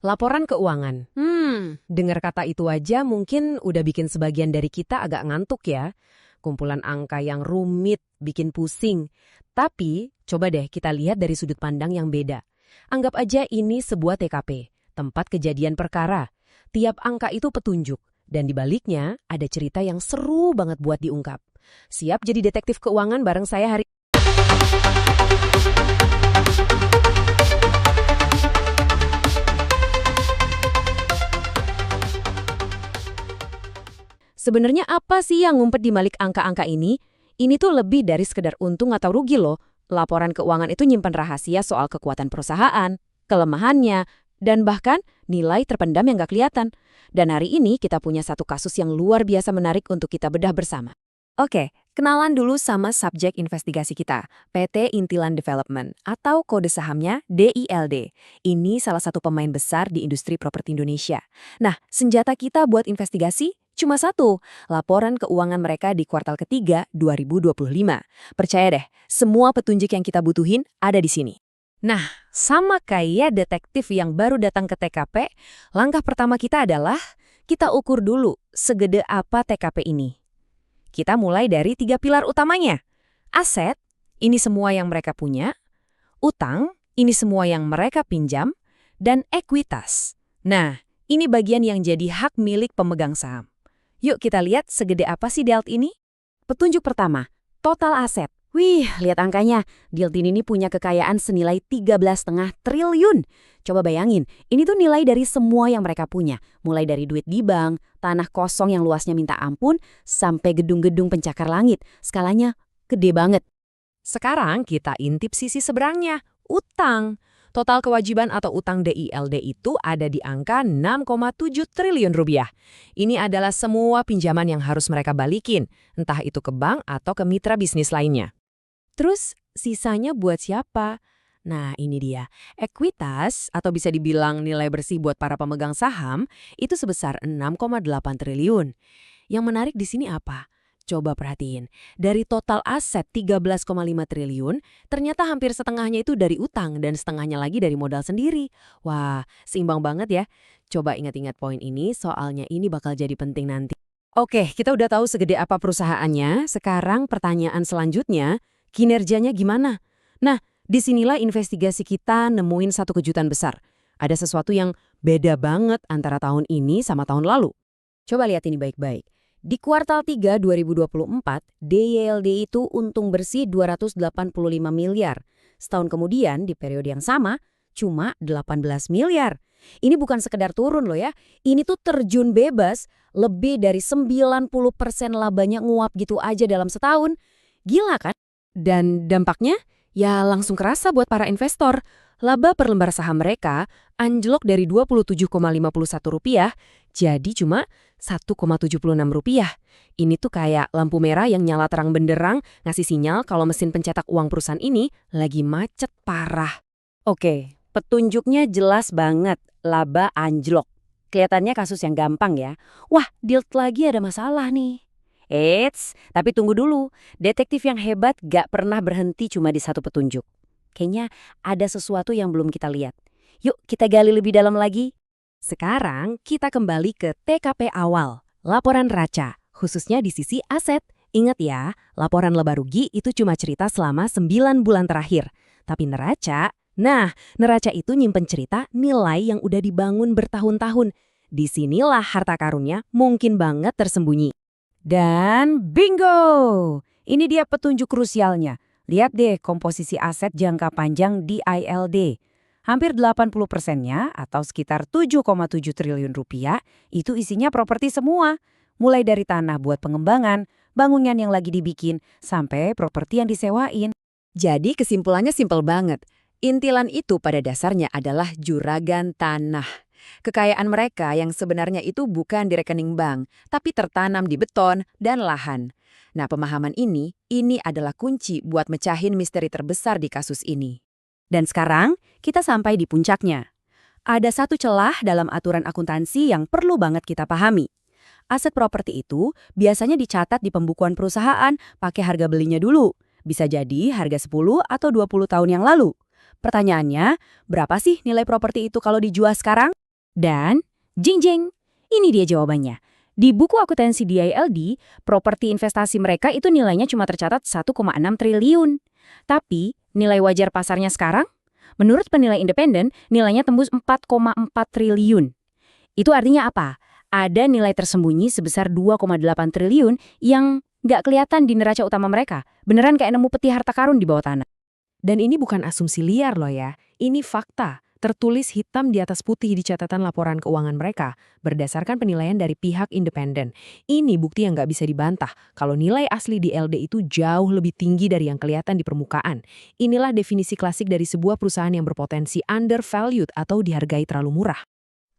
Laporan keuangan. Dengar kata itu aja mungkin udah bikin sebagian dari kita agak ngantuk ya. Kumpulan angka yang rumit, bikin pusing. Tapi, coba deh kita lihat dari sudut pandang yang beda. Anggap aja ini sebuah TKP, tempat kejadian perkara. Tiap angka itu petunjuk, dan di baliknya ada cerita yang seru banget buat diungkap. Siap jadi detektif keuangan bareng saya hari ini? Sebenarnya apa sih yang ngumpet di balik angka-angka ini? Ini tuh lebih dari sekedar untung atau rugi loh. Laporan keuangan itu nyimpan rahasia soal kekuatan perusahaan, kelemahannya, dan bahkan nilai terpendam yang gak kelihatan. Dan hari ini kita punya satu kasus yang luar biasa menarik untuk kita bedah bersama. Oke, kenalan dulu sama subjek investigasi kita, PT Intilan Development atau kode sahamnya DILD. Ini salah satu pemain besar di industri properti Indonesia. Nah, senjata kita buat investigasi cuma satu, laporan keuangan mereka di kuartal ketiga 2025. Percaya deh, semua petunjuk yang kita butuhin ada di sini. Nah, sama kayak detektif yang baru datang ke TKP, langkah pertama kita adalah kita ukur dulu segede apa TKP ini. Kita mulai dari 3 pilar utamanya. Aset, ini semua yang mereka punya. Utang, ini semua yang mereka pinjam. Dan ekuitas. Nah, ini bagian yang jadi hak milik pemegang saham. Yuk kita lihat segede apa sih DILT ini? Petunjuk pertama, total aset. Wih, lihat angkanya. DILT ini punya kekayaan senilai 13,5 triliun. Coba bayangin, ini tuh nilai dari semua yang mereka punya. Mulai dari duit di bank, tanah kosong yang luasnya minta ampun, sampai gedung-gedung pencakar langit. Skalanya gede banget. Sekarang kita intip sisi seberangnya, utang. Total kewajiban atau utang DILD itu ada di angka 6,7 triliun rupiah. Ini adalah semua pinjaman yang harus mereka balikin, entah itu ke bank atau ke mitra bisnis lainnya. Terus, sisanya buat siapa? Nah, ini dia. Ekuitas, atau bisa dibilang nilai bersih buat para pemegang saham, itu sebesar 6,8 triliun. Yang menarik di sini apa? Coba perhatiin, dari total aset 13,5 triliun, ternyata hampir setengahnya itu dari utang dan setengahnya lagi dari modal sendiri. Wah, seimbang banget ya. Coba ingat-ingat poin ini, soalnya ini bakal jadi penting nanti. Oke, kita udah tahu segede apa perusahaannya. Sekarang pertanyaan selanjutnya, kinerjanya gimana? Nah, disinilah investigasi kita nemuin satu kejutan besar. Ada sesuatu yang beda banget antara tahun ini sama tahun lalu. Coba lihat ini baik-baik. Di kuartal 3 2024, DILD itu untung bersih 285 miliar. Setahun kemudian, di periode yang sama, cuma 18 miliar. Ini bukan sekedar turun loh ya, ini tuh terjun bebas, lebih dari 90% labanya nguap gitu aja dalam setahun. Gila kan? Dan dampaknya, ya langsung kerasa buat para investor. Laba per lembar saham mereka anjlok dari Rp27,51 jadi cuma Rp1,76. Ini tuh kayak lampu merah yang nyala terang benderang ngasih sinyal kalau mesin pencetak uang perusahaan ini lagi macet parah. Oke, petunjuknya jelas banget, laba anjlok. Kelihatannya kasus yang gampang ya. Wah, DILT lagi ada masalah nih. Eits, tapi tunggu dulu. Detektif yang hebat gak pernah berhenti cuma di satu petunjuk. Kayaknya ada sesuatu yang belum kita lihat. Yuk kita gali lebih dalam lagi. Sekarang kita kembali ke TKP awal, laporan raca, khususnya di sisi aset. Ingat ya, laporan laba rugi itu cuma cerita selama 9 bulan terakhir. Tapi neraca itu nyimpen cerita nilai yang udah dibangun bertahun-tahun. Disinilah harta karunnya mungkin banget tersembunyi. Dan bingo! Ini dia petunjuk krusialnya. Lihat deh komposisi aset jangka panjang DILD. Hampir 80%-nya atau sekitar 7,7 triliun rupiah itu isinya properti semua. Mulai dari tanah buat pengembangan, bangunan yang lagi dibikin, sampai properti yang disewain. Jadi kesimpulannya simpel banget. Intilan itu pada dasarnya adalah juragan tanah. Kekayaan mereka yang sebenarnya itu bukan di rekening bank, tapi tertanam di beton dan lahan. Nah, pemahaman ini adalah kunci buat mecahin misteri terbesar di kasus ini. Dan sekarang, kita sampai di puncaknya. Ada satu celah dalam aturan akuntansi yang perlu banget kita pahami. Aset properti itu biasanya dicatat di pembukuan perusahaan pakai harga belinya dulu. Bisa jadi harga 10 atau 20 tahun yang lalu. Pertanyaannya, berapa sih nilai properti itu kalau dijual sekarang? Dan, jeng-jeng, ini dia jawabannya. Di buku akuntansi DILD, properti investasi mereka itu nilainya cuma tercatat 1,6 triliun. Tapi, nilai wajar pasarnya sekarang? Menurut penilai independen, nilainya tembus 4,4 triliun. Itu artinya apa? Ada nilai tersembunyi sebesar 2,8 triliun yang nggak kelihatan di neraca utama mereka. Beneran kayak nemu peti harta karun di bawah tanah. Dan ini bukan asumsi liar loh ya, ini fakta. Tertulis hitam di atas putih di catatan laporan keuangan mereka, berdasarkan penilaian dari pihak independen. Ini bukti yang nggak bisa dibantah, kalau nilai asli di LD itu jauh lebih tinggi dari yang kelihatan di permukaan. Inilah definisi klasik dari sebuah perusahaan yang berpotensi undervalued atau dihargai terlalu murah.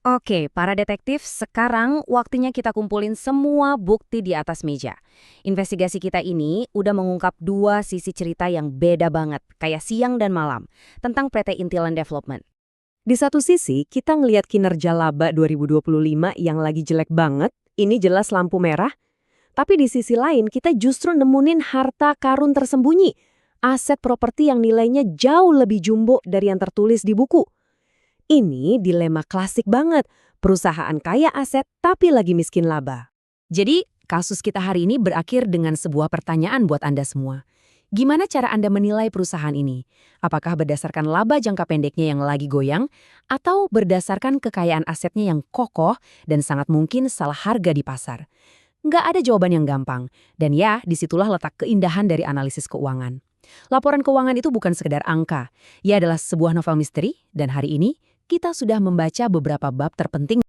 Oke, para detektif, sekarang waktunya kita kumpulin semua bukti di atas meja. Investigasi kita ini udah mengungkap dua sisi cerita yang beda banget, kayak siang dan malam, tentang PT Intiland Development. Di satu sisi, kita ngelihat kinerja laba 2025 yang lagi jelek banget, ini jelas lampu merah. Tapi di sisi lain, kita justru nemuin harta karun tersembunyi, aset properti yang nilainya jauh lebih jumbo dari yang tertulis di buku. Ini dilema klasik banget, perusahaan kaya aset tapi lagi miskin laba. Jadi, kasus kita hari ini berakhir dengan sebuah pertanyaan buat Anda semua. Gimana cara Anda menilai perusahaan ini? Apakah berdasarkan laba jangka pendeknya yang lagi goyang, atau berdasarkan kekayaan asetnya yang kokoh dan sangat mungkin salah harga di pasar? Nggak ada jawaban yang gampang, dan ya, disitulah letak keindahan dari analisis keuangan. Laporan keuangan itu bukan sekedar angka, ia adalah sebuah novel misteri, dan hari ini kita sudah membaca beberapa bab terpenting